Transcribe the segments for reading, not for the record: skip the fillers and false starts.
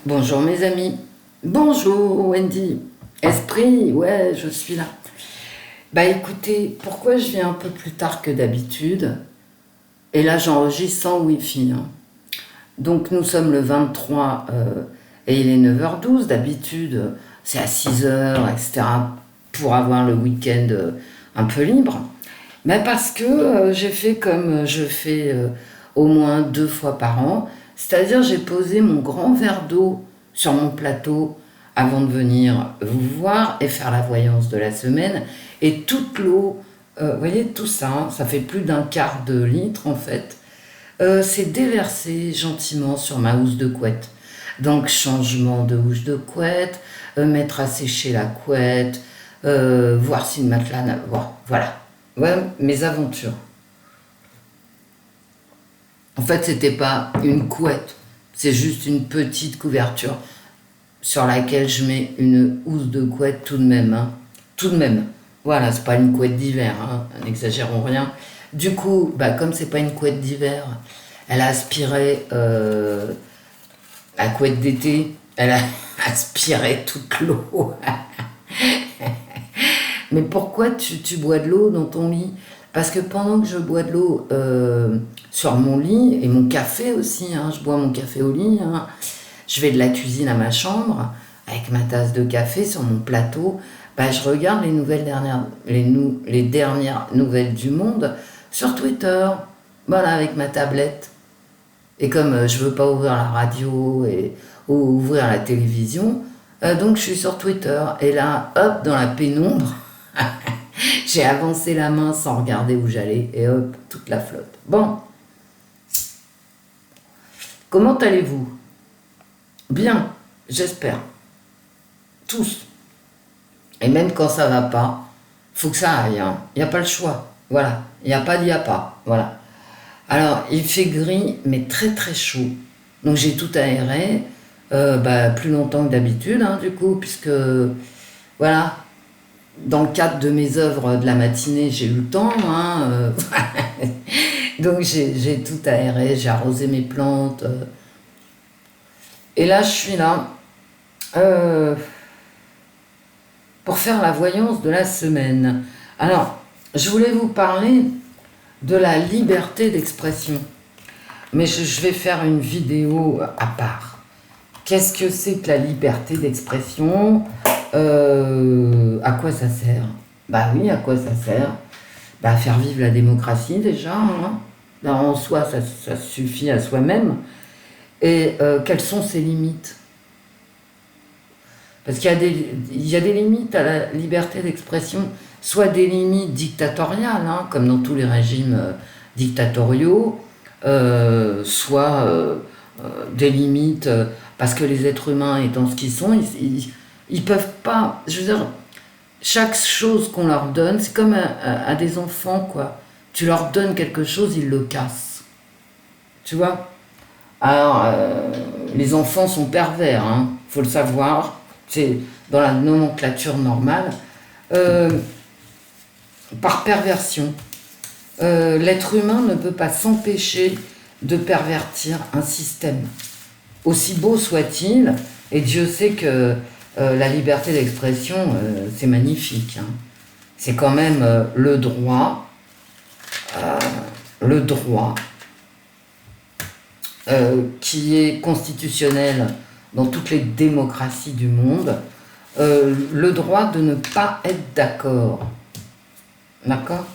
Bonjour mes amis. Bonjour Wendy. Esprit, ouais, je suis là. Bah écoutez, pourquoi je viens un peu plus tard que d'habitude? Et là j'enregistre sans wifi, hein. Donc nous sommes le 23 et il est 9h12. D'habitude c'est à 6h, etc. pour avoir le week-end un peu libre. Mais parce que j'ai fait comme je fais au moins 2 fois par an. C'est-à-dire j'ai posé mon grand verre d'eau sur mon plateau avant de venir vous voir et faire la voyance de la semaine. Et toute l'eau, vous voyez tout ça, hein, ça fait plus d'1/4 de litre en fait, c'est déversé gentiment sur ma housse de couette. Donc changement de housse de couette, mettre à sécher la couette, voir si le matelas n'a... Voilà. Ouais, mes aventures. En fait, c'était pas une couette, c'est juste une petite couverture sur laquelle je mets une housse de couette tout de même, hein. Tout de même. Voilà, c'est pas une couette d'hiver, hein, n'exagérons rien. Du coup, bah, comme c'est pas une couette d'hiver, elle a aspiré la couette d'été, elle a aspiré toute l'eau. Mais pourquoi tu bois de l'eau dans ton lit? Parce que pendant que je bois de l'eau sur mon lit, et mon café aussi, hein, je bois mon café au lit, hein, je vais de la cuisine à ma chambre, avec ma tasse de café sur mon plateau, bah, je regarde les dernières nouvelles du monde sur Twitter, voilà, avec ma tablette. Et comme je veux pas ouvrir la radio ou ouvrir la télévision, donc je suis sur Twitter. Et là, hop, dans la pénombre, j'ai avancé la main sans regarder où j'allais et hop, toute la flotte. Bon, comment allez-vous? Bien, j'espère. Tous. Et même quand ça va pas, faut que ça aille, hein. Il n'y a pas le choix. Voilà. Il n'y a pas d'il n'y a pas. Voilà. Alors, il fait gris, mais très très chaud. Donc j'ai tout aéré, bah, plus longtemps que d'habitude, hein, du coup, puisque, voilà, dans le cadre de mes œuvres de la matinée, j'ai eu le temps, hein, donc j'ai tout aéré, j'ai arrosé mes plantes. Et là, je suis là pour faire la voyance de la semaine. Alors, je voulais vous parler de la liberté d'expression. Mais je vais faire une vidéo à part. Qu'est-ce que c'est que la liberté d'expression? À quoi ça sert? Bah oui, à quoi ça sert? Bah à faire vivre la démocratie déjà, hein. Ben, en soi, ça suffit à soi-même. Et quelles sont ses limites? Parce qu'il y a des limites à la liberté d'expression, soit des limites dictatoriales, hein, comme dans tous les régimes dictatoriaux, soit des limites, parce que les êtres humains étant ce qu'ils sont, ils peuvent pas, je veux dire, chaque chose qu'on leur donne, c'est comme à des enfants, quoi. Tu leur donnes quelque chose, ils le cassent. Tu vois? Alors, les enfants sont pervers, hein, faut le savoir, c'est dans la nomenclature normale. Par perversion. L'être humain ne peut pas s'empêcher de pervertir un système. Aussi beau soit-il, et Dieu sait que la liberté d'expression, c'est magnifique, hein. C'est quand même le droit qui est constitutionnel dans toutes les démocraties du monde, le droit de ne pas être d'accord. D'accord?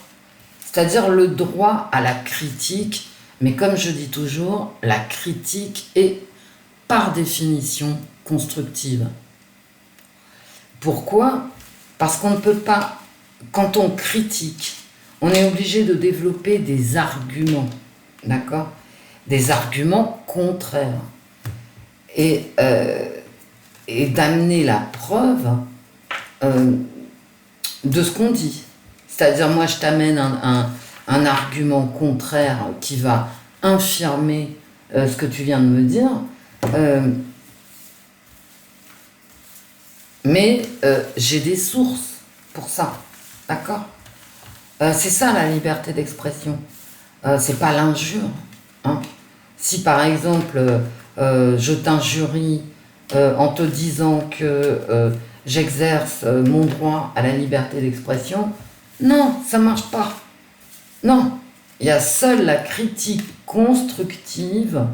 C'est-à-dire le droit à la critique, mais comme je dis toujours, la critique est par définition constructive. Pourquoi? Parce qu'on ne peut pas, quand on critique, on est obligé de développer des arguments, d'accord? Des arguments contraires. Et d'amener la preuve de ce qu'on dit. C'est-à-dire, moi, je t'amène un argument contraire qui va infirmer ce que tu viens de me dire, mais j'ai des sources pour ça, d'accord? C'est ça la liberté d'expression. C'est pas l'injure, hein. Si par exemple je t'injurie en te disant que j'exerce mon droit à la liberté d'expression. Non, ça ne marche pas. Non, il y a seule la critique constructive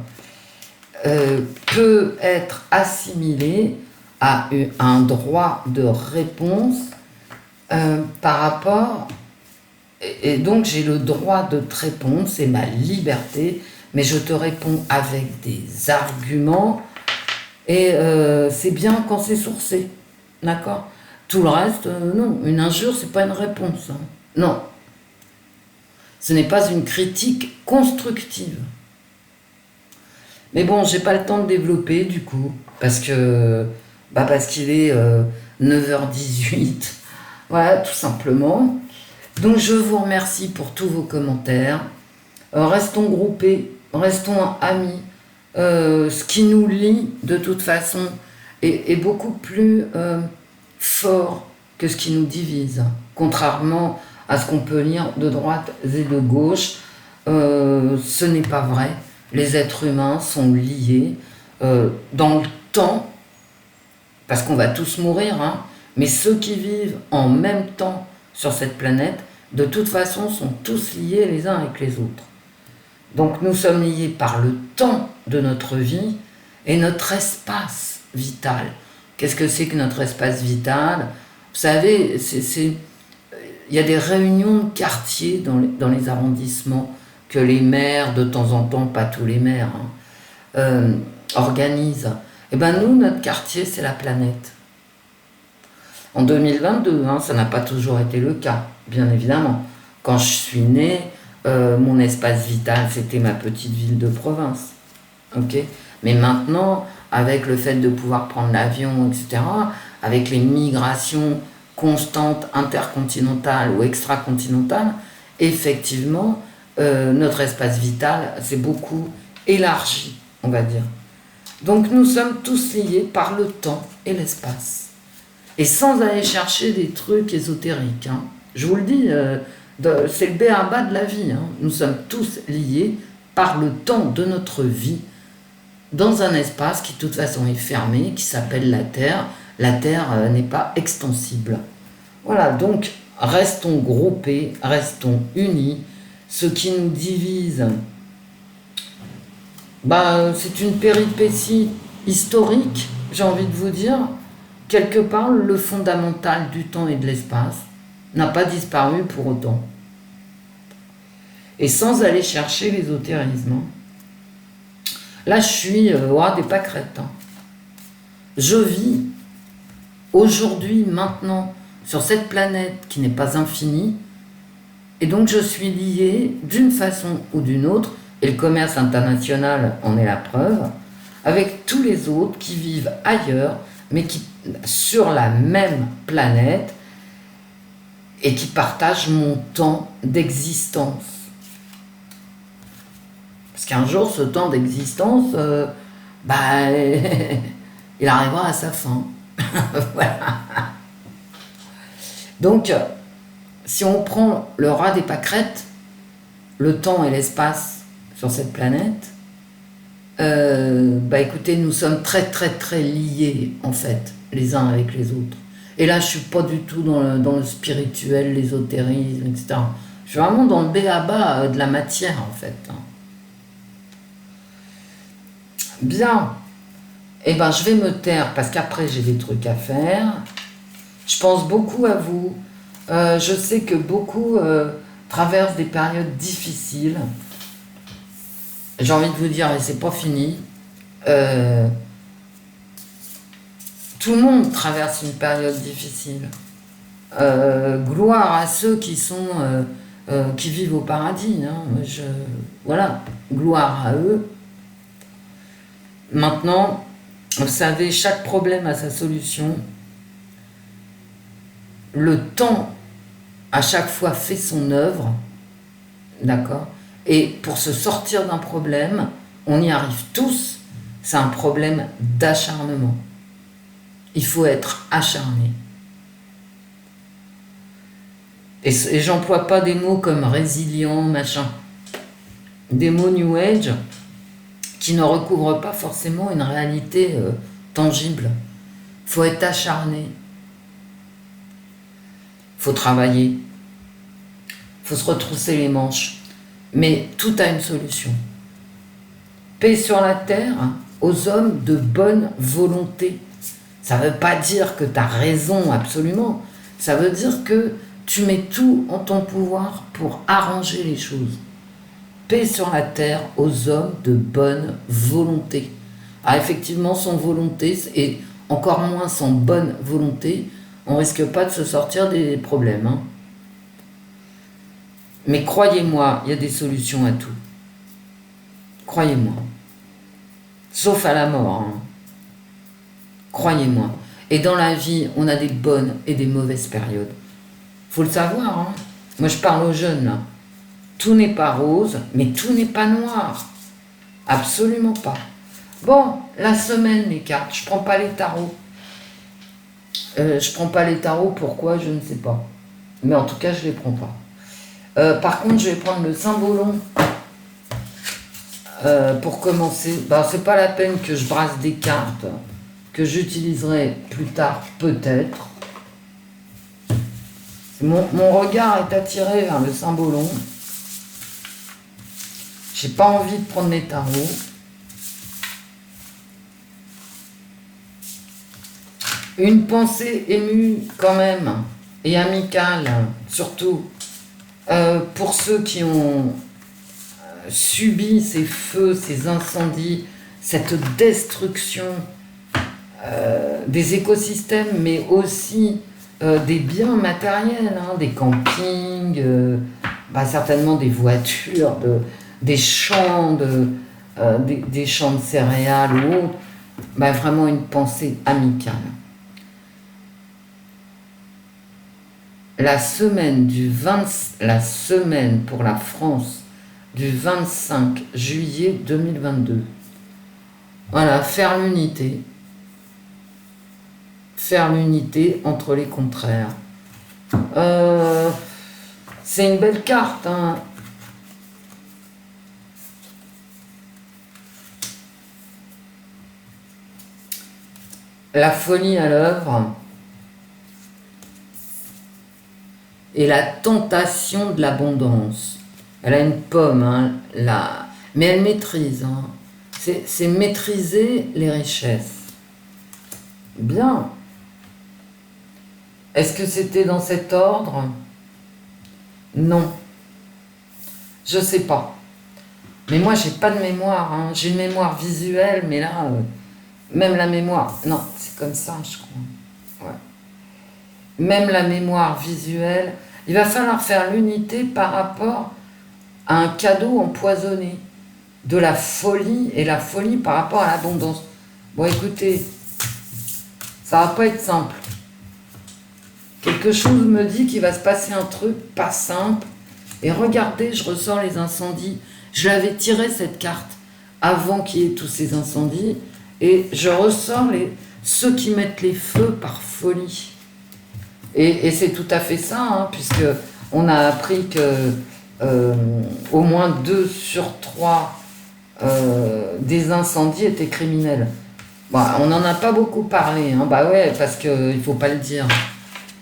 peut être assimilée à un droit de réponse par rapport... Et donc j'ai le droit de te répondre, c'est ma liberté, mais je te réponds avec des arguments et c'est bien quand c'est sourcé, d'accord? Tout le reste, non, une injure, c'est pas une réponse. Hein. Non, ce n'est pas une critique constructive. Mais bon, j'ai pas le temps de développer du coup, parce qu'il est 9h18, voilà, tout simplement. Donc je vous remercie pour tous vos commentaires. Restons groupés, restons amis. Ce qui nous lie de toute façon est beaucoup plus fort que ce qui nous divise, contrairement à ce qu'on peut lire de droite et de gauche. Ce n'est pas vrai. Les êtres humains sont liés dans le temps, parce qu'on va tous mourir, hein, mais ceux qui vivent en même temps sur cette planète, de toute façon, sont tous liés les uns avec les autres. Donc nous sommes liés par le temps de notre vie et notre espace vital. Qu'est-ce que c'est que notre espace vital? Vous savez, il y a des réunions de quartier dans les arrondissements que les maires, de temps en temps, pas tous les maires, hein, organisent. Et bien nous, notre quartier, c'est la planète. En 2022, hein, ça n'a pas toujours été le cas, bien évidemment. Quand je suis née, mon espace vital, c'était ma petite ville de province. Okay, mais maintenant, avec le fait de pouvoir prendre l'avion, etc., avec les migrations constantes, intercontinentales ou extracontinentales, effectivement, notre espace vital s'est beaucoup élargi, on va dire. Donc nous sommes tous liés par le temps et l'espace. Et sans aller chercher des trucs ésotériques. Hein. Je vous le dis, c'est le b.a.-ba de la vie. Hein. Nous sommes tous liés par le temps de notre vie dans un espace qui de toute façon est fermé, qui s'appelle la Terre. La Terre n'est pas extensible. Voilà, donc restons groupés, restons unis. Ce qui nous divise, c'est une péripétie historique, j'ai envie de vous dire. Quelque part, le fondamental du temps et de l'espace n'a pas disparu pour autant. Et sans aller chercher l'ésotérisme. Hein. Là, je suis roi des pâquerettes. Hein. Je vis aujourd'hui, maintenant, sur cette planète qui n'est pas infinie, et donc je suis lié d'une façon ou d'une autre, et le commerce international en est la preuve, avec tous les autres qui vivent ailleurs, mais qui sur la même planète et qui partagent mon temps d'existence. Parce qu'un jour, ce temps d'existence, il arrivera à sa fin. Voilà. Donc, si on prend le rat des pâquerettes, le temps et l'espace sur cette planète, écoutez, nous sommes très très très liés en fait, les uns avec les autres. Et là, je suis pas du tout dans le spirituel, l'ésotérisme, etc. Je suis vraiment dans le b.a.-ba de la matière en fait. Bien. Je vais me taire parce qu'après j'ai des trucs à faire. Je pense beaucoup à vous. Je sais que beaucoup traversent des périodes difficiles. J'ai envie de vous dire, et c'est pas fini, tout le monde traverse une période difficile. Gloire à ceux qui vivent au paradis. Hein. Voilà, gloire à eux. Maintenant, vous savez, chaque problème a sa solution. Le temps, à chaque fois, fait son œuvre. D'accord ? Et pour se sortir d'un problème, on y arrive tous, c'est un problème d'acharnement. Il faut être acharné. Et j'emploie pas des mots comme résilient, machin. Des mots New Age qui ne recouvrent pas forcément une réalité tangible. Faut être acharné. Faut travailler. Faut se retrousser les manches. Mais tout a une solution. Paix sur la terre aux hommes de bonne volonté. Ça ne veut pas dire que tu as raison absolument. Ça veut dire que tu mets tout en ton pouvoir pour arranger les choses. Paix sur la terre aux hommes de bonne volonté. Ah, effectivement, sans volonté, et encore moins sans bonne volonté, on risque pas de se sortir des problèmes. Hein. Mais croyez-moi, il y a des solutions à tout. Croyez-moi. Sauf à la mort. Hein. Croyez-moi. Et dans la vie, on a des bonnes et des mauvaises périodes. Faut le savoir. Hein. Moi, je parle aux jeunes, là. Tout n'est pas rose, mais tout n'est pas noir. Absolument pas. Bon, la semaine, les cartes, je prends pas les tarots. Je prends pas les tarots, pourquoi, je ne sais pas. Mais en tout cas, je les prends pas. Par contre, je vais prendre le Saint-Bolon pour commencer. Bah, c'est pas la peine que je brasse des cartes que j'utiliserai plus tard, peut-être. Mon regard est attiré vers le Saint-Bolon. J'ai pas envie de prendre les tarots. Une pensée émue quand même, et amicale surtout, pour ceux qui ont subi ces feux, ces incendies, cette destruction des écosystèmes, mais aussi des biens matériels, hein, des campings, certainement des voitures, des champs, des champs de céréales ou autres. Vraiment une pensée amicale. La semaine pour la France du 25 juillet 2022. Voilà, faire l'unité. Faire l'unité entre les contraires. C'est une belle carte, hein. La folie à l'œuvre. Et la tentation de l'abondance. Elle a une pomme, hein, là, mais elle maîtrise. Hein. C'est maîtriser les richesses. Bien. Est-ce que c'était dans cet ordre? Non. Je sais pas. Mais moi, j'ai pas de mémoire. Hein. J'ai une mémoire visuelle, mais là, même la mémoire... Non, c'est comme ça, je crois. Ouais. Même la mémoire visuelle... Il va falloir faire l'unité par rapport à un cadeau empoisonné, de la folie, et la folie par rapport à l'abondance. Bon, écoutez, ça va pas être simple. Quelque chose me dit qu'il va se passer un truc pas simple. Et regardez, je ressors les incendies. Je l'avais tiré cette carte avant qu'il y ait tous ces incendies. Et je ressors ceux qui mettent les feux par folie. Et c'est tout à fait ça, hein, puisque on a appris que au moins 2 sur 3 des incendies étaient criminels. Bon, on n'en a pas beaucoup parlé, hein, ouais, parce qu'il ne faut pas le dire.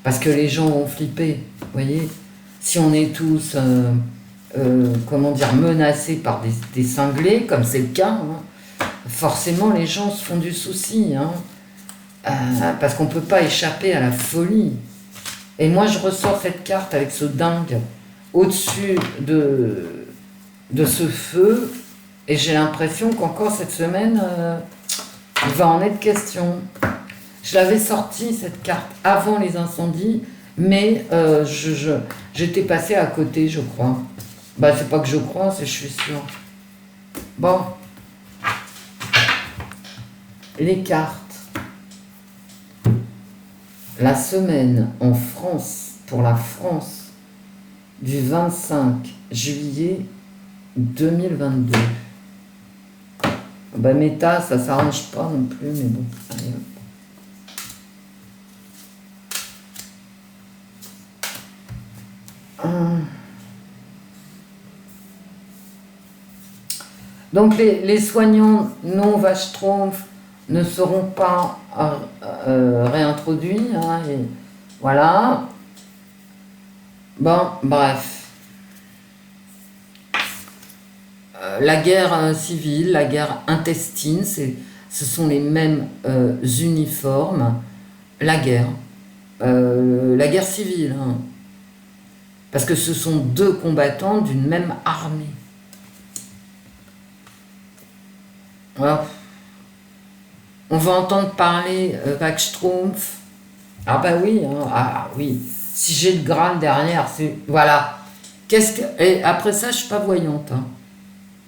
Parce que les gens vont flipper, vous voyez. Si on est tous, menacés par des cinglés, comme c'est le cas, hein, forcément les gens se font du souci, hein, parce qu'on ne peut pas échapper à la folie. Et moi, je ressors cette carte avec ce dingue au-dessus de ce feu, et j'ai l'impression qu'encore cette semaine, il va en être question. Je l'avais sortie, cette carte, avant les incendies, mais j'étais passée à côté, je crois. C'est pas que je crois, c'est je suis sûre. Bon. Les cartes. La semaine en France, pour la France, du 25 juillet 2022. Méta, ça s'arrange pas non plus, mais bon, allez hop. Donc les soignants non vache-trompe ne seront pas réintroduits. Hein, et voilà. Bon, bref. La guerre civile, la guerre intestine, ce sont les mêmes uniformes. La guerre civile. Hein. Parce que ce sont deux combattants d'une même armée. Alors, on va entendre parler Wachstrumpf. Ah bah oui, hein, ah oui. Si j'ai le Graal derrière, c'est... Voilà. Et après ça, je suis pas voyante. Hein.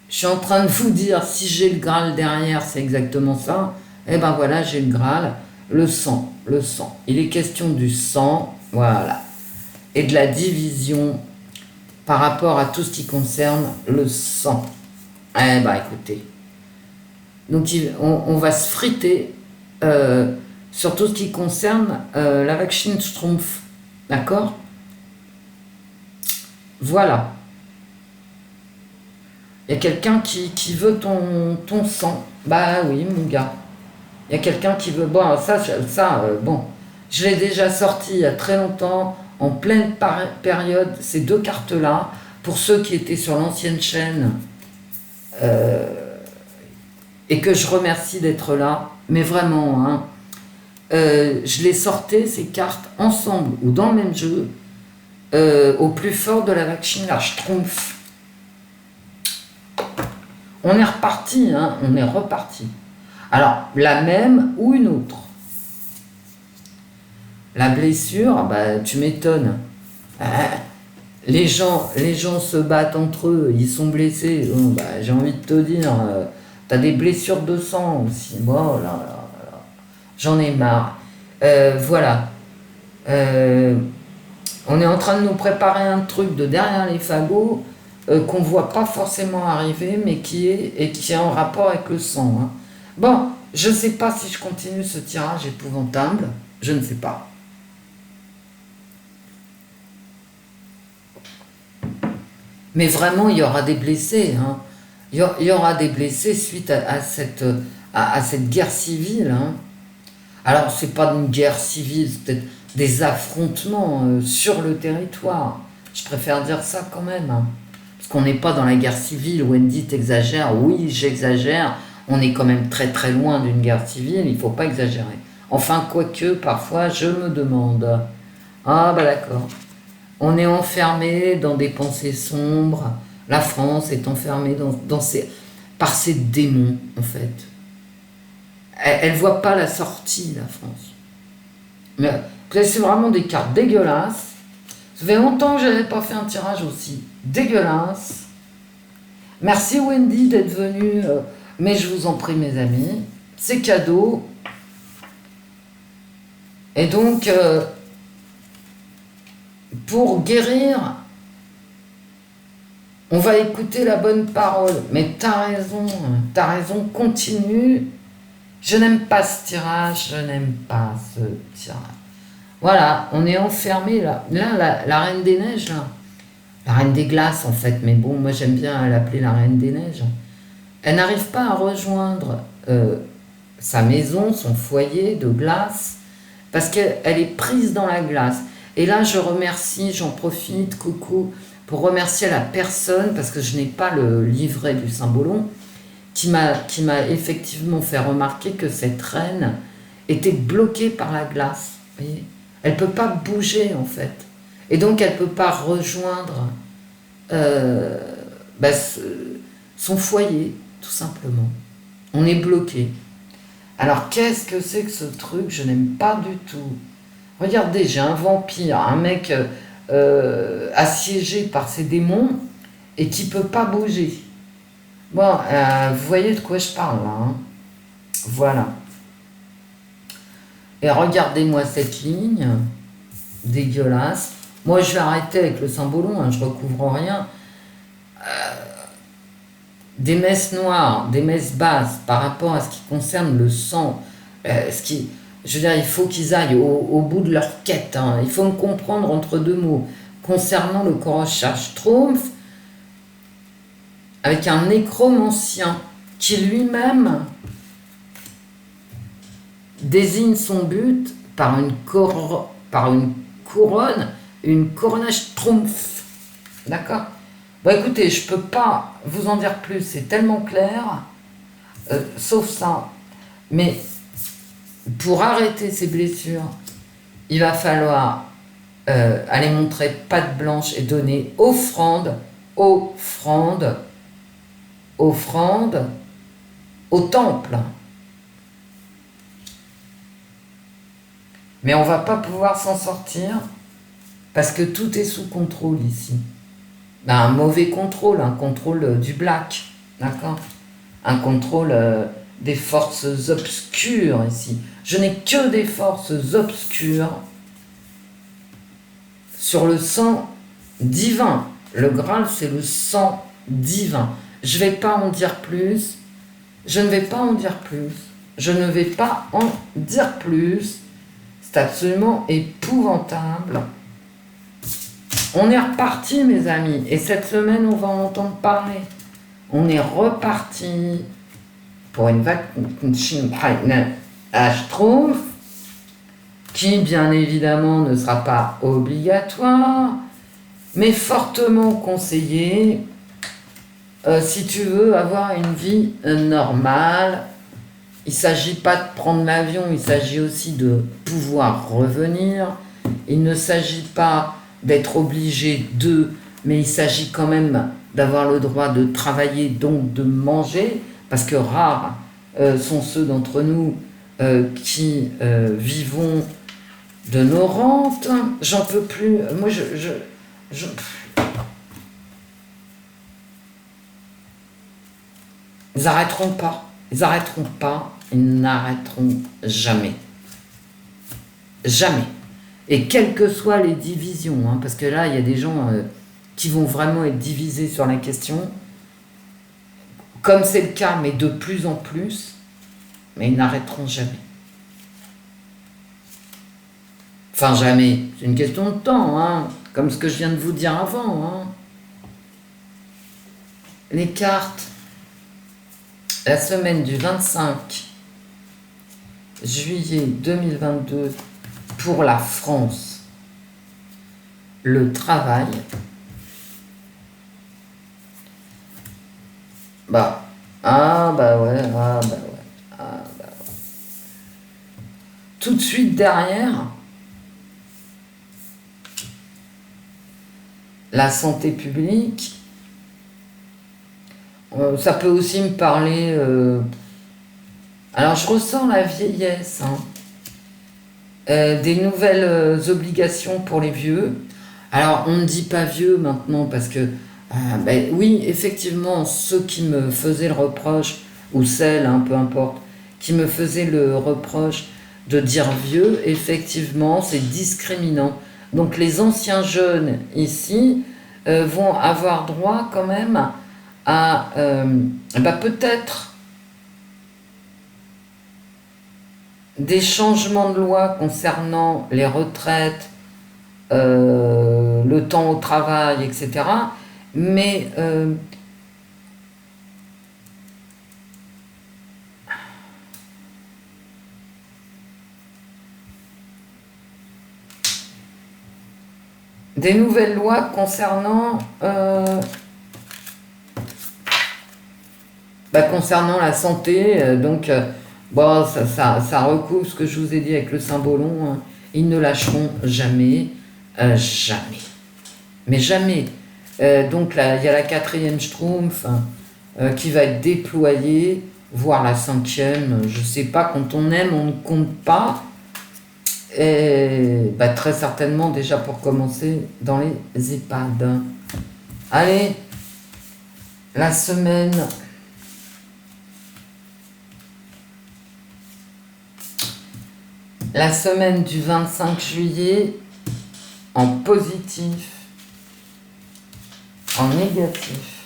Je suis en train de vous dire, si j'ai le Graal derrière, c'est exactement ça. Eh ben voilà, j'ai le Graal. Le sang, le sang. Il est question du sang, voilà. Et de la division par rapport à tout ce qui concerne le sang. Eh ben écoutez. Donc on va se friter sur tout ce qui concerne la Wachstrumpf. D'accord? Voilà. Il y a quelqu'un qui veut ton sang. Bah oui, mon gars. Il y a quelqu'un qui veut... Bon, bon. Je l'ai déjà sorti il y a très longtemps, en pleine période, ces deux cartes-là, pour ceux qui étaient sur l'ancienne chaîne, et que je remercie d'être là. Mais vraiment, hein, je les sortais, ces cartes, ensemble, ou dans le même jeu, au plus fort de la Wachstrumpf. On est reparti, hein, on est reparti. Alors, la même ou une autre. La blessure, bah, tu m'étonnes. Les gens se battent entre eux, ils sont blessés. Bon, bah, j'ai envie de te dire, t'as des blessures de sang aussi. Bon, là, j'en ai marre. Voilà. On est en train de nous préparer un truc de derrière les fagots qu'on voit pas forcément arriver, mais qui est en rapport avec le sang. Hein. Bon, je sais pas si je continue ce tirage épouvantable. Je ne sais pas. Mais vraiment, il y aura des blessés. Hein. Il y aura des blessés suite à cette guerre civile. Hein. Alors, c'est pas une guerre civile, c'est peut-être des affrontements sur le territoire. Je préfère dire ça quand même. Hein. Parce qu'on n'est pas dans la guerre civile. Wendy, t'exagères. Oui, j'exagère. On est quand même très très loin d'une guerre civile. Il ne faut pas exagérer. Enfin, quoique, parfois, je me demande. Ah, bah d'accord. On est enfermé dans des pensées sombres. La France est enfermée par ses démons, en fait. Elle ne voit pas la sortie, la France. Mais c'est vraiment des cartes dégueulasses. Ça fait longtemps que je n'avais pas fait un tirage aussi dégueulasse. Merci Wendy d'être venue, mais je vous en prie mes amis. C'est cadeau. Et donc... pour guérir, on va écouter la bonne parole. Mais t'as raison, continue. Je n'aime pas ce tirage, je n'aime pas ce tirage. Voilà, on est enfermé là. Là, la Reine des Neiges, là. La Reine des Glaces, en fait. Mais bon, moi, j'aime bien l'appeler la Reine des Neiges. Elle n'arrive pas à rejoindre sa maison, son foyer de glace, parce qu'elle est prise dans la glace. Et là, je remercie, j'en profite, coucou, pour remercier la personne, parce que je n'ai pas le livret du Symbolon, qui m'a effectivement fait remarquer que cette reine était bloquée par la glace. Vous voyez, elle ne peut pas bouger, en fait. Et donc, elle ne peut pas rejoindre son foyer, tout simplement. On est bloqué. Alors, qu'est-ce que c'est que ce truc? Je n'aime pas du tout. Regardez, j'ai un vampire, un mec assiégé par ses démons et qui ne peut pas bouger. Bon, vous voyez de quoi je parle là. Hein. Voilà. Et regardez-moi cette ligne dégueulasse. Moi, je vais arrêter avec le Symbolon, hein, je ne recouvre rien. Des messes noires, des messes basses par rapport à ce qui concerne le sang, je veux dire, il faut qu'ils aillent au bout de leur quête. Hein. Il faut me comprendre entre deux mots. Concernant le Wachstrumpf, avec un nécromancien qui lui-même désigne son but par une couronne, une coronage Trumpf. D'accord? Bon, écoutez, je peux pas vous en dire plus, c'est tellement clair, sauf ça. Mais pour arrêter ces blessures, il va falloir aller montrer patte blanche et donner offrande au temple. Mais on va pas pouvoir s'en sortir parce que tout est sous contrôle ici. Ben, un mauvais contrôle, un contrôle du black, d'accord? Un contrôle des forces obscures ici. Je n'ai que des forces obscures sur le sang divin. Le Graal, c'est le sang divin. Je ne vais pas en dire plus. Je ne vais pas en dire plus. Je ne vais pas en dire plus. C'est absolument épouvantable. On est reparti, mes amis. Et cette semaine, on va entendre parler. On est reparti pour une vaccination à Schtroumpf, qui, bien évidemment, ne sera pas obligatoire, mais fortement conseillé si tu veux avoir une vie normale. Il ne s'agit pas de prendre l'avion, il s'agit aussi de pouvoir revenir. Il ne s'agit pas d'être obligé de, mais il s'agit quand même d'avoir le droit de travailler, donc de manger, parce que rares sont ceux d'entre nous qui vivons de nos rentes. J'en peux plus. Moi, ils n'arrêteront pas. Ils n'arrêteront pas. Ils n'arrêteront jamais. Jamais. Et quelles que soient les divisions, hein, parce que là, il y a des gens qui vont vraiment être divisés sur la question, comme c'est le cas, mais de plus en plus, mais ils n'arrêteront jamais. Enfin, jamais. C'est une question de temps, hein, comme ce que je viens de vous dire avant. Hein. Les cartes, la semaine du 25 juillet 2022 pour la France, le travail, bah ouais. Tout de suite derrière, la santé publique, ça peut aussi me parler... alors je ressens la vieillesse, hein. Des nouvelles obligations pour les vieux. Alors on ne dit pas vieux maintenant parce que oui, effectivement, ceux qui me faisaient le reproche, ou celles, hein, peu importe, qui me faisaient le reproche de dire vieux, effectivement, c'est discriminant. Donc les anciens jeunes ici vont avoir droit quand même à peut-être des changements de loi concernant les retraites, le temps au travail, etc. Mais des nouvelles lois concernant concernant la santé, donc ça recouvre ce que je vous ai dit avec le symbolon, hein. Ils ne lâcheront jamais, jamais, mais jamais. Donc là, il y a la 4e Schtroumpf qui va être déployée, voire la 5e, je sais pas, quand on aime, on ne compte pas. Et très certainement, déjà pour commencer, dans les EHPAD. Allez, la semaine du 25 juillet, en positif, en négatif.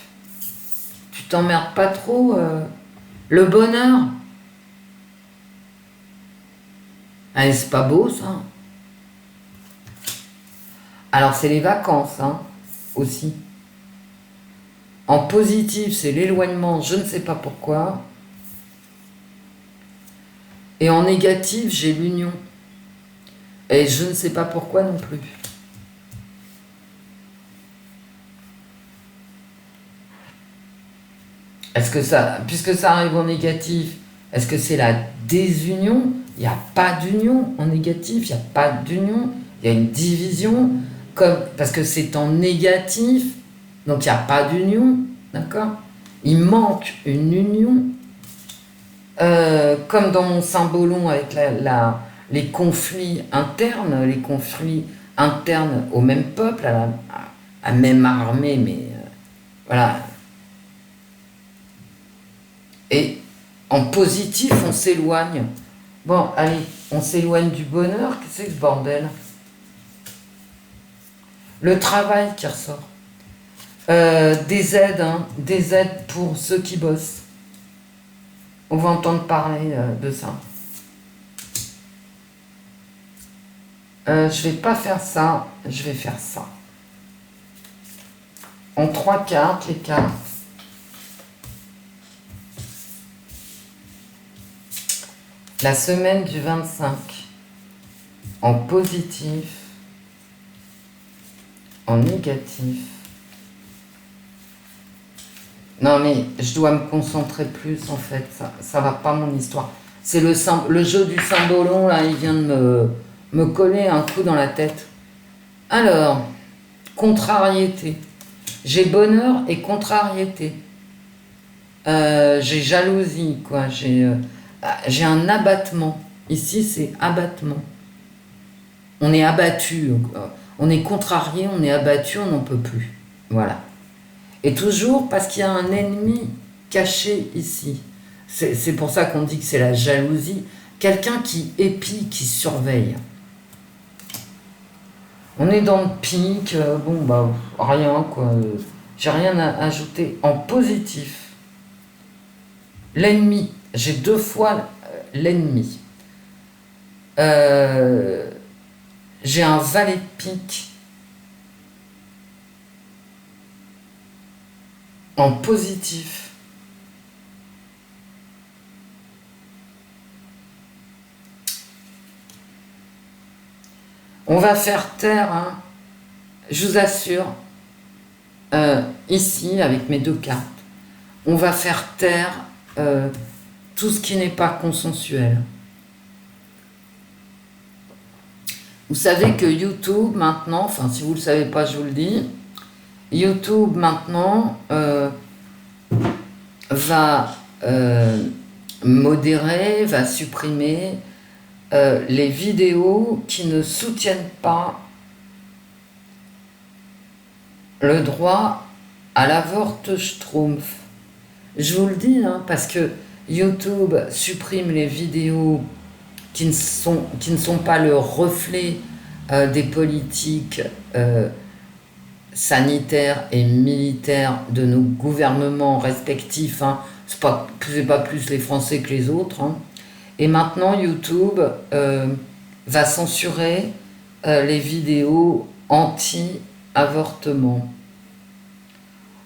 Tu t'emmerdes pas trop, le bonheur. Allez, c'est pas beau, ça. Alors, c'est les vacances, hein, aussi. En positif, c'est l'éloignement, je ne sais pas pourquoi. Et en négatif, j'ai l'union. Et je ne sais pas pourquoi non plus. Est-ce que ça, puisque ça arrive en négatif, est-ce que c'est la désunion? Il n'y a pas d'union en négatif, il n'y a pas d'union, il y a une division, comme, parce que c'est en négatif, donc il n'y a pas d'union, d'accord? Il manque une union, comme dans mon symbolon avec les conflits internes au même peuple, à la même armée, mais voilà. Et en positif, on s'éloigne. Bon, allez, on s'éloigne du bonheur. Qu'est-ce que c'est que ce bordel? Le travail qui ressort. Des aides, hein, des aides pour ceux qui bossent. On va entendre parler de ça. Je vais pas faire ça, je vais faire ça. En 3 cartes, les cartes. La semaine du 25, en positif, en négatif. Non mais je dois me concentrer plus en fait, ça va pas mon histoire. C'est le jeu du symbolon là, il vient de me coller un coup dans la tête. Alors, contrariété. J'ai bonheur et contrariété. J'ai jalousie quoi, j'ai un abattement. Ici, c'est abattement. On est abattu. On est contrarié, on est abattu, on n'en peut plus. Voilà. Et toujours parce qu'il y a un ennemi caché ici. C'est pour ça qu'on dit que c'est la jalousie. Quelqu'un qui épie, qui surveille. On est dans le pic. Bon, bah, rien, quoi. J'ai rien à ajouter. En positif. L'ennemi. J'ai 2 fois l'ennemi. J'ai un valet de pique en positif. On va faire taire, hein, je vous assure, ici, avec mes 2 cartes, on va faire taire tout ce qui n'est pas consensuel. Vous savez que YouTube maintenant, enfin si vous ne le savez pas, je vous le dis, YouTube maintenant va modérer, va supprimer les vidéos qui ne soutiennent pas le droit à l'avorte-schtroumpf. Je vous le dis, hein, parce que YouTube supprime les vidéos qui ne sont pas le reflet des politiques sanitaires et militaires de nos gouvernements respectifs. Hein. C'est pas plus les Français que les autres. Hein. Et maintenant, YouTube va censurer les vidéos anti-avortement.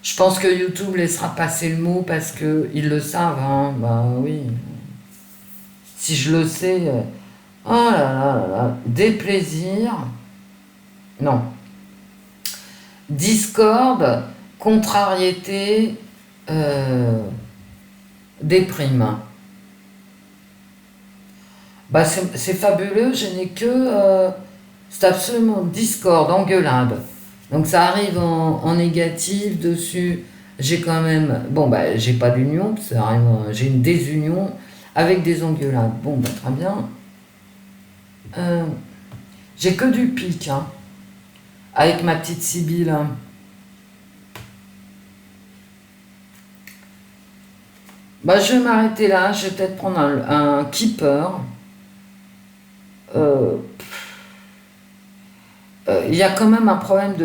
Je pense que YouTube laissera passer le mot parce qu'ils le savent. Hein. Bah oui. Si je le sais... oh là là là là. Déplaisir. Non. Discorde, contrariété, déprime. Bah c'est fabuleux, je n'ai que... c'est absolument discorde, engueulade. Donc ça arrive en négatif dessus. J'ai quand même... Bon, bah j'ai pas d'union, j'ai une désunion avec des engueulades. Bon, bah très bien. J'ai que du pic, hein, avec ma petite Sibylle. Hein. Bah je vais m'arrêter là, je vais peut-être prendre un keeper. Il y a quand même un problème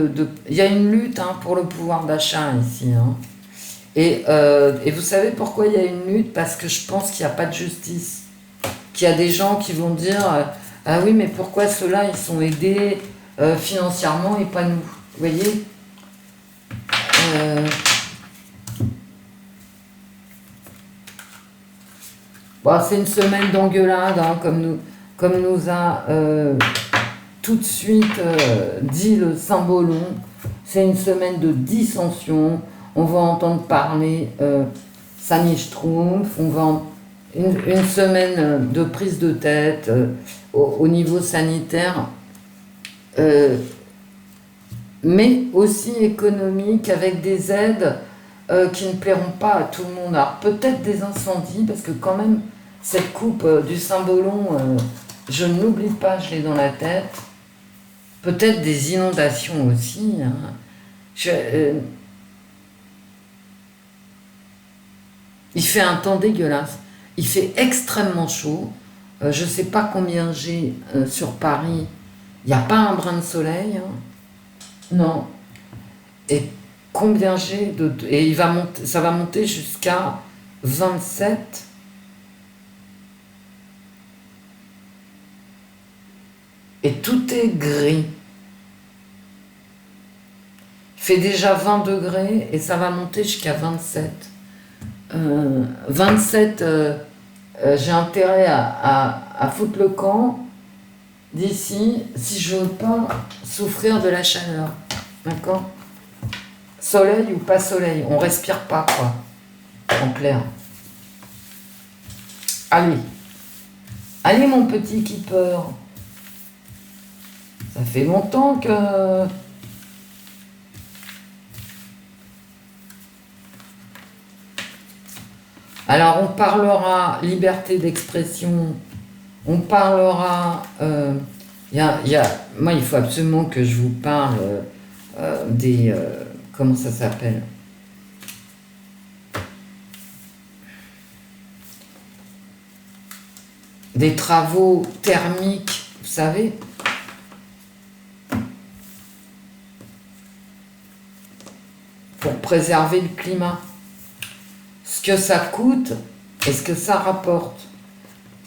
il y a une lutte hein, pour le pouvoir d'achat ici. Hein. Et vous savez pourquoi il y a une lutte? Parce que je pense qu'il n'y a pas de justice. Qu'il y a des gens qui vont dire ah oui, mais pourquoi ceux-là, ils sont aidés financièrement et pas nous? Vous voyez Bon, c'est une semaine d'engueulade, hein, comme nous a tout de suite dit le Symbolon. C'est une semaine de dissension. On va entendre parler Sani Schtroumpf, une semaine de prise de tête au niveau sanitaire, mais aussi économique, avec des aides qui ne plairont pas à tout le monde. Alors peut-être des incendies, parce que quand même, cette coupe du Symbolon, je ne l'oublie pas, je l'ai dans la tête. Peut-être des inondations aussi. Hein. Il fait un temps dégueulasse. Il fait extrêmement chaud. Je ne sais pas combien j'ai sur Paris. Il n'y a pas un brin de soleil. Hein. Non. Et combien j'ai de... Et ça va monter jusqu'à 27. Et tout est gris. Il fait déjà 20 degrés et ça va monter jusqu'à 27. 27, j'ai intérêt à foutre le camp d'ici si je veux pas souffrir de la chaleur. D'accord? Soleil ou pas soleil, on respire pas, quoi. En clair. Allez. Allez, mon petit keeper. Ça fait longtemps que... Alors, on parlera liberté d'expression, on parlera... moi, il faut absolument que je vous parle des... comment ça s'appelle? Des travaux thermiques, vous savez, pour préserver le climat. Ce que ça coûte et ce que ça rapporte.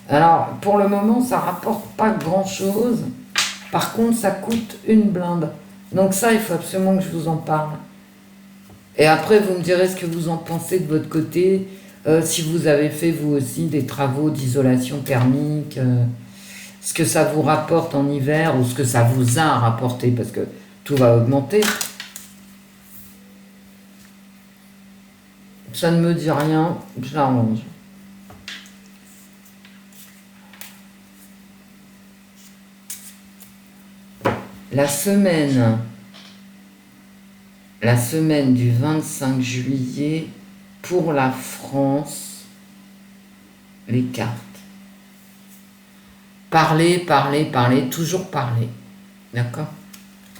Alors, pour le moment, ça rapporte pas grand-chose. Par contre, ça coûte une blinde. Donc ça, il faut absolument que je vous en parle. Et après, vous me direz ce que vous en pensez de votre côté, si vous avez fait, vous aussi, des travaux d'isolation thermique, ce que ça vous rapporte en hiver, ou ce que ça vous a rapporté, parce que tout va augmenter. Ça ne me dit rien, je l'arrange. La semaine du 25 juillet, pour la France, les cartes. Parler, parler, parler, toujours parler. D'accord?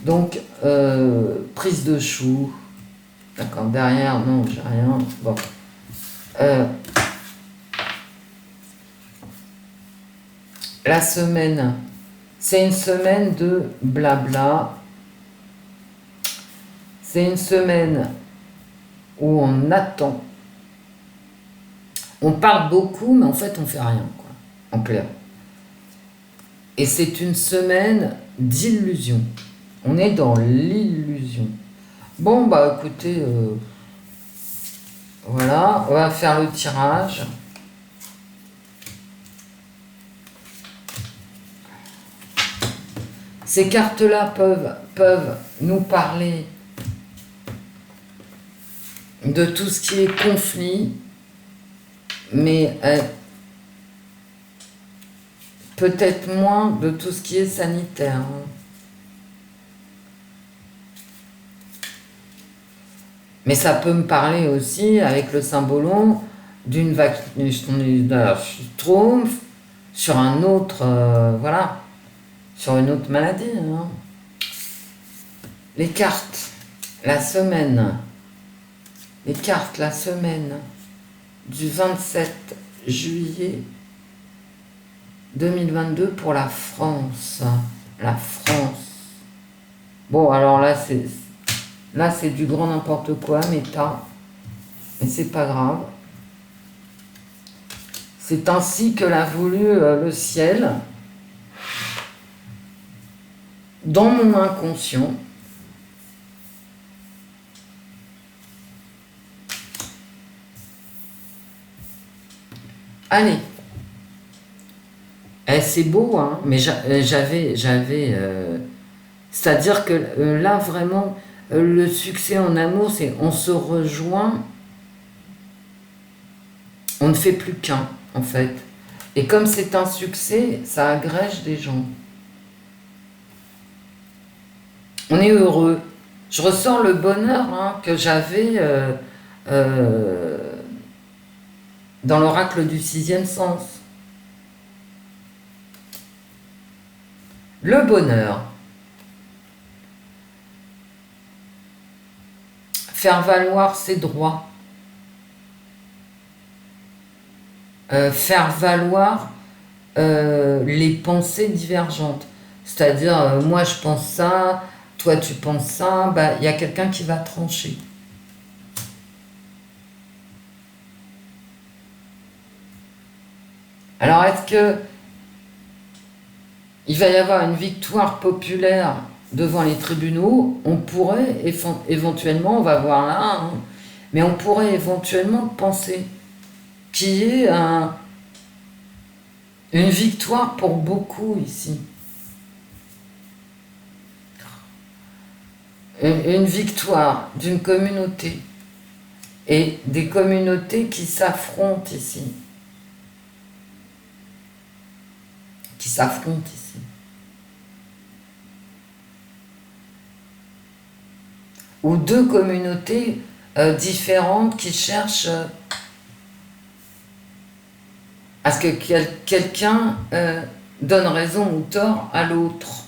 Donc, prise de chou. D'accord, derrière, non, j'ai rien. Bon. La semaine, c'est une semaine de blabla. C'est une semaine où on attend. On parle beaucoup, mais en fait, on fait rien, quoi, en clair. Et c'est une semaine d'illusion. On est dans l'illusion. Bon, bah écoutez, voilà, on va faire le tirage. Ces cartes-là peuvent nous parler de tout ce qui est conflit, mais peut-être moins de tout ce qui est sanitaire. Mais ça peut me parler aussi, avec le Symbolon, d'une vaccination Schtroumpf sur un autre, voilà, sur une autre maladie. Hein. Les cartes, la semaine, du 27 juillet 2022 pour la France. La France. Bon, alors là, c'est du grand n'importe quoi, méta. Mais c'est pas grave. C'est ainsi que l'a voulu le ciel. Dans mon inconscient. Allez, C'est beau, hein, mais c'est-à-dire que là, vraiment, le succès en amour, c'est on se rejoint, on ne fait plus qu'un, en fait. Et comme c'est un succès, ça agrège des gens. On est heureux. Je ressens le bonheur que j'avais dans l'oracle du sixième sens. Le bonheur. Faire valoir ses droits. Faire valoir les pensées divergentes. C'est-à-dire, moi je pense ça, toi tu penses ça, il y a quelqu'un qui va trancher. Alors est-ce que il va y avoir une victoire populaire devant les tribunaux? On pourrait éventuellement, on va voir là, mais on pourrait éventuellement penser qu'il y ait une victoire pour beaucoup ici. Une victoire d'une communauté et des communautés qui s'affrontent ici. Qui s'affrontent ici. Ou deux communautés différentes qui cherchent à ce que quelqu'un donne raison ou tort à l'autre.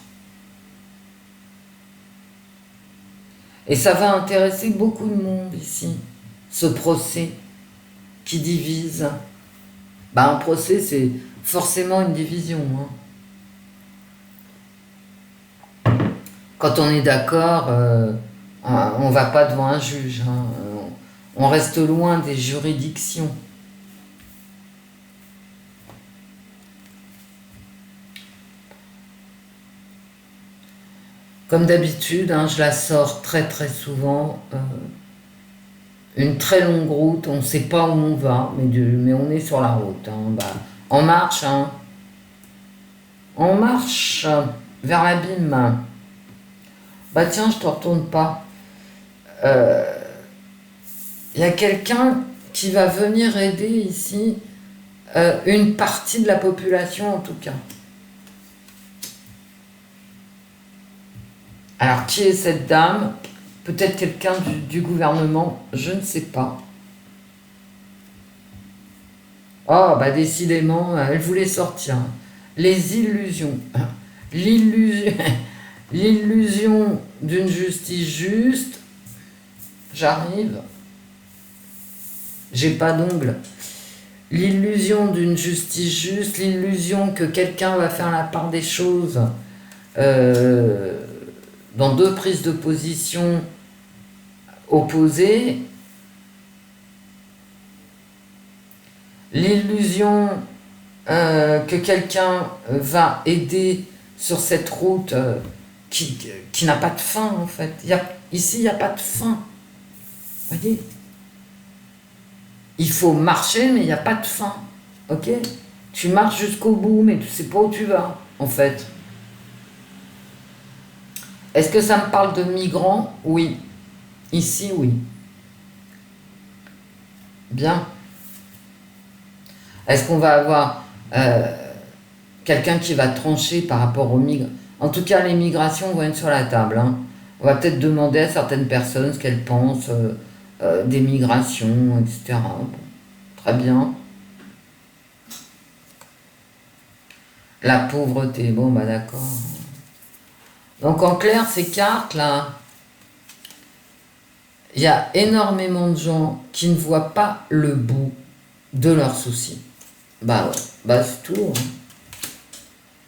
Et ça va intéresser beaucoup de monde ici, ce procès qui divise. Un procès, c'est forcément une division. Quand on est d'accord, on ne va pas devant un juge. On reste loin des juridictions. Comme d'habitude, je la sors très très souvent. Une très longue route, on ne sait pas où on va, mais on est sur la route. En marche, on marche vers l'abîme. Tiens, je te retourne pas. Il y a quelqu'un qui va venir aider ici, une partie de la population en tout cas. Alors, qui est cette dame? Peut-être quelqu'un du gouvernement, je ne sais pas. Oh, décidément, elle voulait sortir. Les illusions. L'illusion d'une justice juste. J'arrive. J'ai pas d'ongles. L'illusion d'une justice juste, l'illusion que quelqu'un va faire la part des choses. Dans deux prises de position opposées, l'illusion que quelqu'un va aider sur cette route qui n'a pas de fin en fait. Ici, il n'y a pas de fin. Vous voyez? Il faut marcher, mais il n'y a pas de fin. Ok? Tu marches jusqu'au bout, mais tu ne sais pas où tu vas, en fait. Est-ce que ça me parle de migrants? Oui. Ici, oui. Bien. Est-ce qu'on va avoir quelqu'un qui va trancher par rapport aux migrants? En tout cas, les migrations vont être sur la table. On va peut-être demander à certaines personnes ce qu'elles pensent des migrations, etc. Bon, très bien. La pauvreté, bon, d'accord. Donc en clair, ces cartes-là, il y a énormément de gens qui ne voient pas le bout de leurs soucis. C'est tout.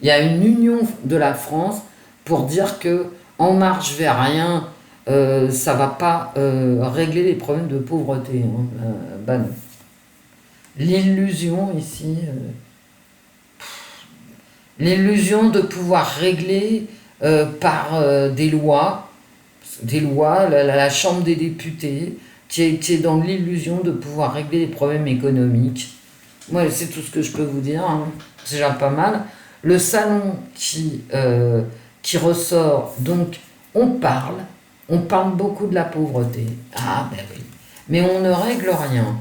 Il y a une union de la France pour dire que en marche vers rien, ça va pas régler les problèmes de pauvreté. Non. L'illusion ici, l'illusion de pouvoir régler par des lois, la Chambre des députés, qui est dans l'illusion de pouvoir régler les problèmes économiques. Moi, c'est tout ce que je peux vous dire, c'est déjà pas mal. Le salon qui ressort, donc on parle beaucoup de la pauvreté. Ah ben oui, mais on ne règle rien.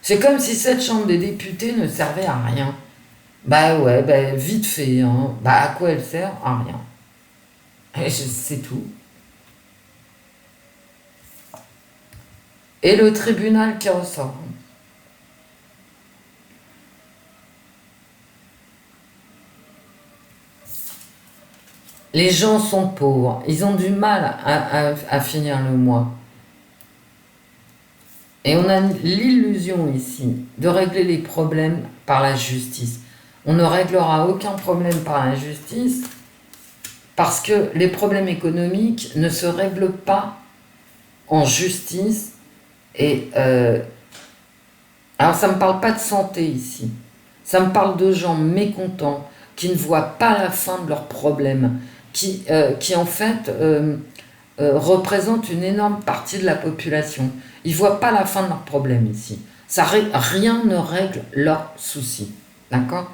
C'est comme si cette chambre des députés ne servait à rien. Bah ouais, bah vite fait, hein. Bah à quoi elle sert? À rien. Et c'est tout. Et le tribunal qui ressort. Les gens sont pauvres, ils ont du mal à finir le mois. Et on a l'illusion ici de régler les problèmes par la justice. On ne réglera aucun problème par la justice parce que les problèmes économiques ne se règlent pas en justice. Et alors ça ne me parle pas de santé ici. Ça me parle de gens mécontents qui ne voient pas la fin de leurs problèmes, qui en fait représentent une énorme partie de la population. Ils ne voient pas la fin de leurs problèmes ici. Rien ne règle leurs soucis. D'accord?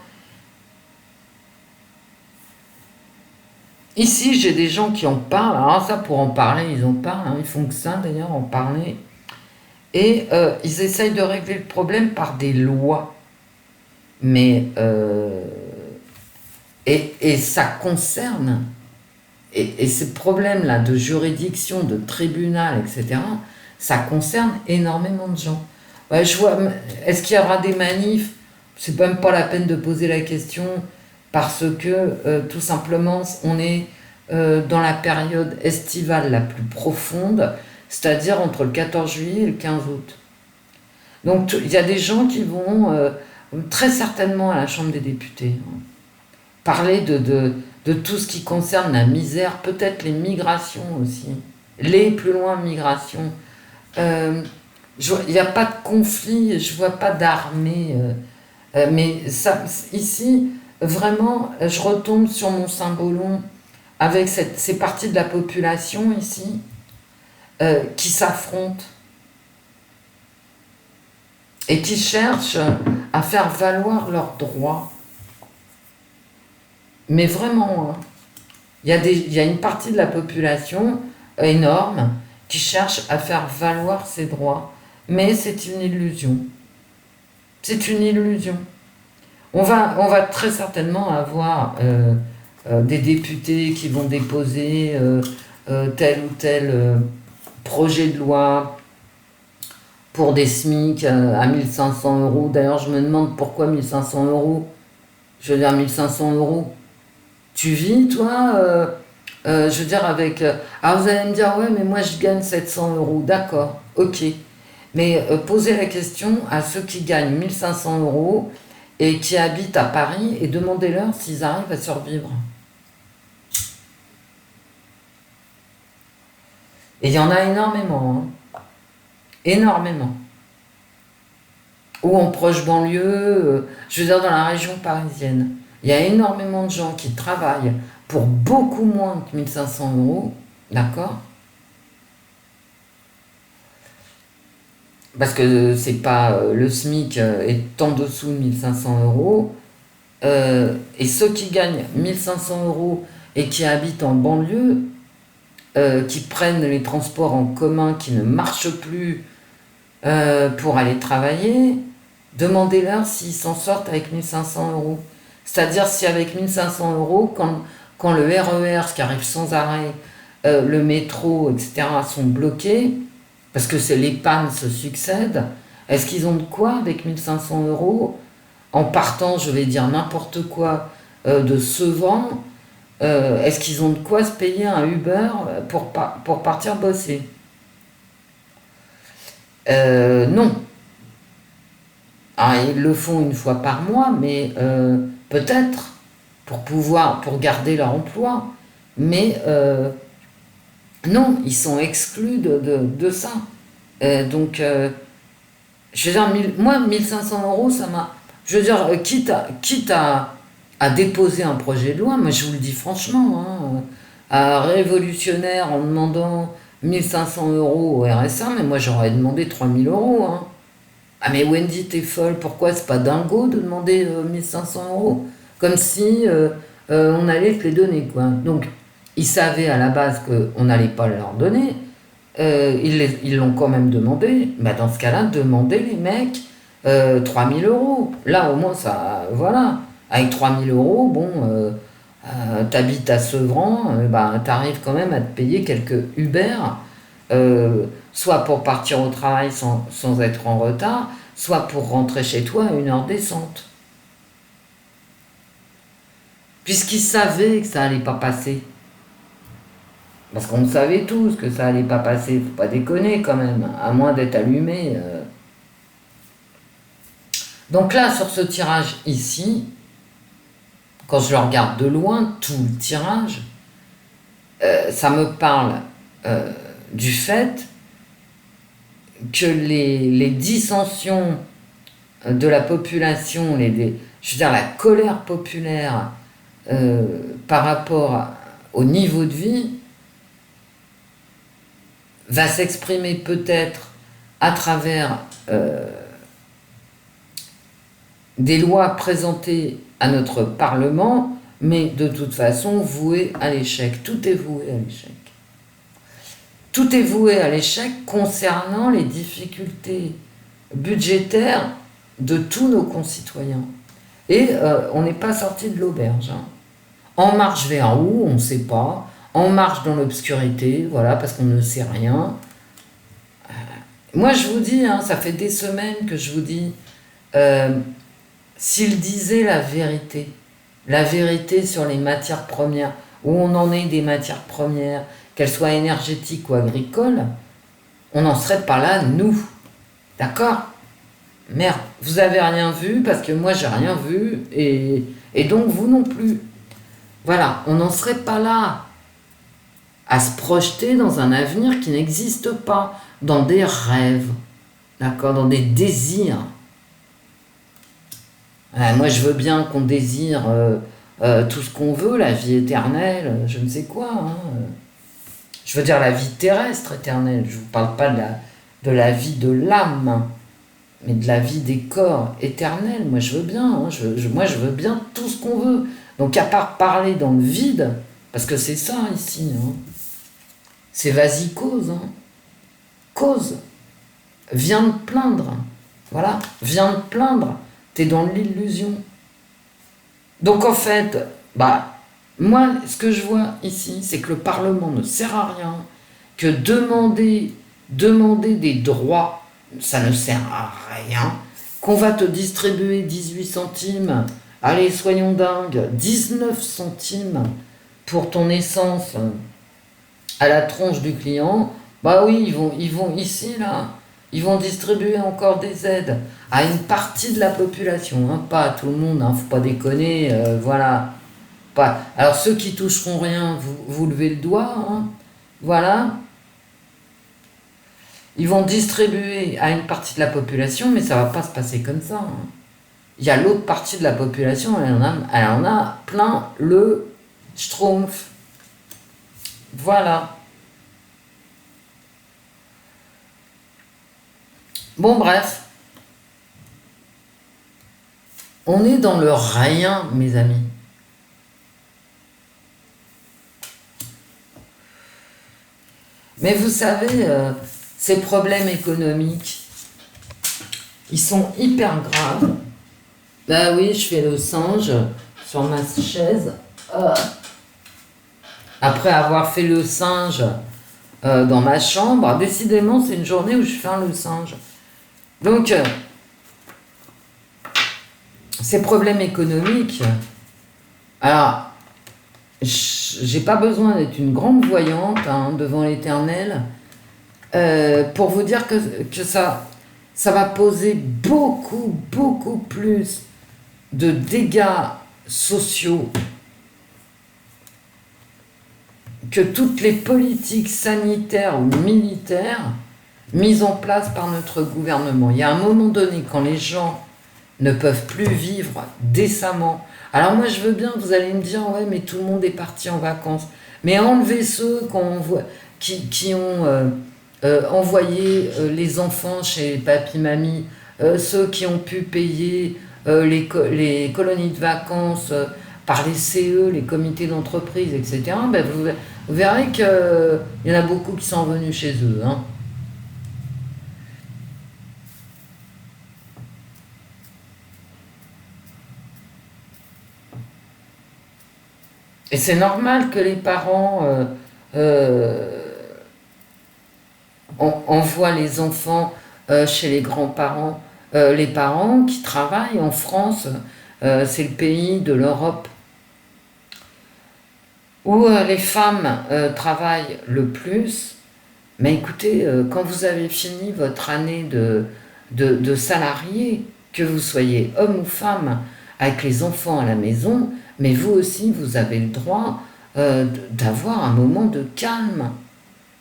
Ici, j'ai des gens qui en parlent. Alors ça, pour en parler, ils en parlent. Hein, ils font que ça, d'ailleurs, en parler. Et ils essayent de régler le problème par des lois. Mais... et ça concerne... Et ces problèmes-là de juridiction, de tribunal, etc., ça concerne énormément de gens. Ouais, je vois, est-ce qu'il y aura des manifs? C'est même pas la peine de poser la question parce que tout simplement on est dans la période estivale la plus profonde, c'est-à-dire entre le 14 juillet et le 15 août. Donc il y a des gens qui vont très certainement à la Chambre des députés parler de tout ce qui concerne la misère, peut-être les migrations aussi, les plus loin migrations. Il n'y a pas de conflit, je ne vois pas d'armée, mais ça, ici, vraiment, je retombe sur mon symbolon avec ces parties de la population ici qui s'affrontent et qui cherchent à faire valoir leurs droits. Mais vraiment, hein, il y a une partie de la population énorme qui cherche à faire valoir ses droits. Mais c'est une illusion. C'est une illusion. On va très certainement avoir des députés qui vont déposer tel ou tel projet de loi pour des SMIC à 1500 euros. D'ailleurs, je me demande pourquoi 1500 euros. Je veux dire, 1500 euros. Tu vis, toi je veux dire, avec... alors, vous allez me dire, ouais, mais moi, je gagne 700 euros. D'accord, ok. Mais posez la question à ceux qui gagnent 1500 euros et qui habitent à Paris et demandez-leur s'ils arrivent à survivre. Et il y en a énormément. Hein. Énormément. Ou en proche banlieue, je veux dire dans la région parisienne. Il y a énormément de gens qui travaillent pour beaucoup moins que 1500 euros, d'accord? Parce que c'est pas le SMIC est en dessous de 1500 euros. Et ceux qui gagnent 1500 euros et qui habitent en banlieue, qui prennent les transports en commun qui ne marchent plus pour aller travailler, demandez-leur s'ils s'en sortent avec 1500 euros. C'est-à-dire si avec 1500 euros, quand le RER, ce qui arrive sans arrêt, le métro, etc., sont bloqués, parce que les pannes se succèdent, est-ce qu'ils ont de quoi avec 1500 euros, en partant, je vais dire n'importe quoi, de Sevran, est-ce qu'ils ont de quoi se payer un Uber pour partir bosser? Non. Alors, ils le font une fois par mois, mais peut-être pour garder leur emploi. Mais non, ils sont exclus de ça. Donc, je veux dire, moi, 1500 euros, ça m'a... Je veux dire, quitte à déposer un projet de loi, moi je vous le dis franchement, hein, à révolutionnaire en demandant 1500 euros au RSA, mais moi j'aurais demandé 3000 euros. Hein. Ah mais Wendy, t'es folle, pourquoi c'est pas dingo de demander 1 500 euros? Comme si on allait te les donner, quoi. Donc, ils savaient à la base qu'on n'allait pas leur donner, ils l'ont quand même demandé. Bah, dans ce cas-là, demandez les mecs 3 000 euros. Là, au moins, ça, voilà. Avec 3 000 euros, bon, t'habites à Sevran, bah, t'arrives quand même à te payer quelques Uber, soit pour partir au travail sans être en retard, soit pour rentrer chez toi à une heure décente. Puisqu'ils savaient que ça allait pas passer. Parce qu'on savait tous que ça allait pas passer, faut pas déconner quand même, à moins d'être allumé. Donc là, sur ce tirage ici, quand je le regarde de loin, tout le tirage, ça me parle du fait que les dissensions de la population, je veux dire la colère populaire par rapport au niveau de vie, va s'exprimer peut-être à travers des lois présentées à notre Parlement, mais de toute façon vouées à l'échec. Tout est voué à l'échec. Tout est voué à l'échec concernant les difficultés budgétaires de tous nos concitoyens. Et on n'est pas sorti de l'auberge. Hein. En marche vers où, on ne sait pas. En marche dans l'obscurité, voilà, parce qu'on ne sait rien. Moi, je vous dis, hein, ça fait des semaines que je vous dis, s'il disait la vérité sur les matières premières, où on en est des matières premières, qu'elles soient énergétiques ou agricoles, on n'en serait pas là, nous. D'accord? Merde, vous avez rien vu, parce que moi, j'ai rien vu, et donc vous non plus. Voilà, on n'en serait pas là à se projeter dans un avenir qui n'existe pas, dans des rêves, d'accord, dans des désirs. Moi, je veux bien qu'on désire tout ce qu'on veut, la vie éternelle, je ne sais quoi. Hein. Je veux dire la vie terrestre éternelle. Je ne vous parle pas de la vie de l'âme, mais de la vie des corps éternels. Moi, je veux bien. Hein. Moi, je veux bien tout ce qu'on veut. Donc, à part parler dans le vide, parce que c'est ça ici, hein, c'est vas-y, cause. Hein. Cause. Viens te plaindre. Voilà, viens te plaindre. T'es dans l'illusion. Donc en fait, moi, ce que je vois ici, c'est que le Parlement ne sert à rien, que demander des droits, ça ne sert à rien, qu'on va te distribuer 18 centimes, allez, soyons dingues, 19 centimes pour ton essence à la tronche du client, bah oui, ils vont ici, là, ils vont distribuer encore des aides à une partie de la population, hein, pas à tout le monde, hein, faut pas déconner, voilà. Pas. Alors ceux qui toucheront rien, vous levez le doigt, hein, voilà. Ils vont distribuer à une partie de la population, mais ça va pas se passer comme ça. Hein. Il y a l'autre partie de la population, elle en a plein le schtroumpf. Voilà. Bon, bref. On est dans le rien, mes amis. Mais vous savez, ces problèmes économiques, ils sont hyper graves. Bah oui, je fais le singe sur ma chaise. Après avoir fait le singe dans ma chambre, décidément, c'est une journée où je fais le singe. Donc, ces problèmes économiques, alors, j'ai pas besoin d'être une grande voyante hein, devant l'Éternel pour vous dire que ça va poser beaucoup plus de dégâts sociaux que toutes les politiques sanitaires ou militaires mises en place par notre gouvernement. Il y a un moment donné, quand les gens ne peuvent plus vivre décemment. Alors moi, je veux bien, vous allez me dire, ouais, mais tout le monde est parti en vacances. Mais enlevez ceux qui ont envoyé les enfants chez papy-mamie ceux qui ont pu payer les colonies de vacances par les CE, les comités d'entreprise, etc., ben vous verrez qu'il y en a beaucoup qui sont venus chez eux. Hein. Et c'est normal que les parents envoient les enfants chez les grands-parents. Les parents qui travaillent en France, c'est le pays de l'Europe où les femmes travaillent le plus. Mais écoutez, quand vous avez fini votre année de salarié, que vous soyez homme ou femme, avec les enfants à la maison, mais vous aussi, vous avez le droit d'avoir un moment de calme.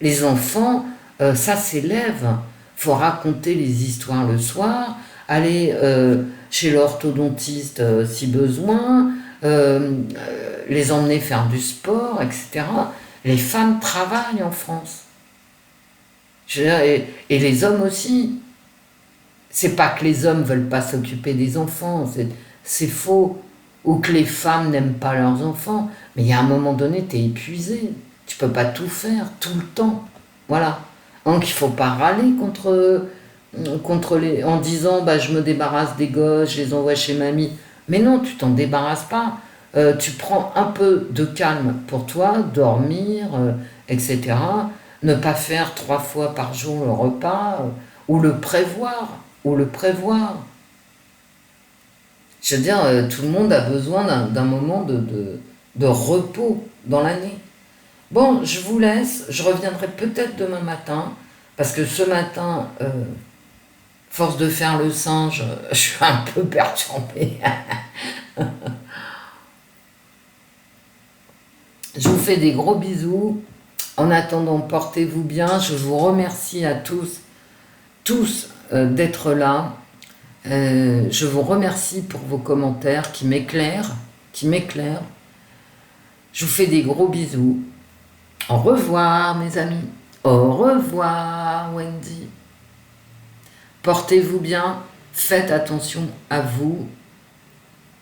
Les enfants, ça s'élève. Il faut raconter les histoires le soir, aller chez l'orthodontiste si besoin, les emmener faire du sport, etc. Les femmes travaillent en France. Je veux dire, et les hommes aussi. C'est pas que les hommes veulent pas s'occuper des enfants, c'est faux. Ou que les femmes n'aiment pas leurs enfants. Mais il y a un moment donné, tu es épuisé. Tu peux pas tout faire, tout le temps. Voilà. Donc il faut pas râler contre les... en disant bah, je me débarrasse des gosses, je les envoie chez mamie. Mais non, tu t'en débarrasses pas. Tu prends un peu de calme pour toi, dormir, etc. Ne pas faire 3 fois par jour le repas, ou le prévoir, Je veux dire, tout le monde a besoin d'un moment de repos dans l'année. Bon, je vous laisse, je reviendrai peut-être demain matin, parce que ce matin, force de faire le singe, je suis un peu perturbée. Je vous fais des gros bisous. En attendant, portez-vous bien. Je vous remercie à tous d'être là. Je vous remercie pour vos commentaires qui m'éclairent. Je vous fais des gros bisous. Au revoir, mes amis. Au revoir, Wendy. Portez-vous bien. Faites attention à vous.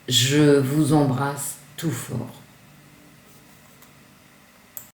Je vous embrasse tout fort.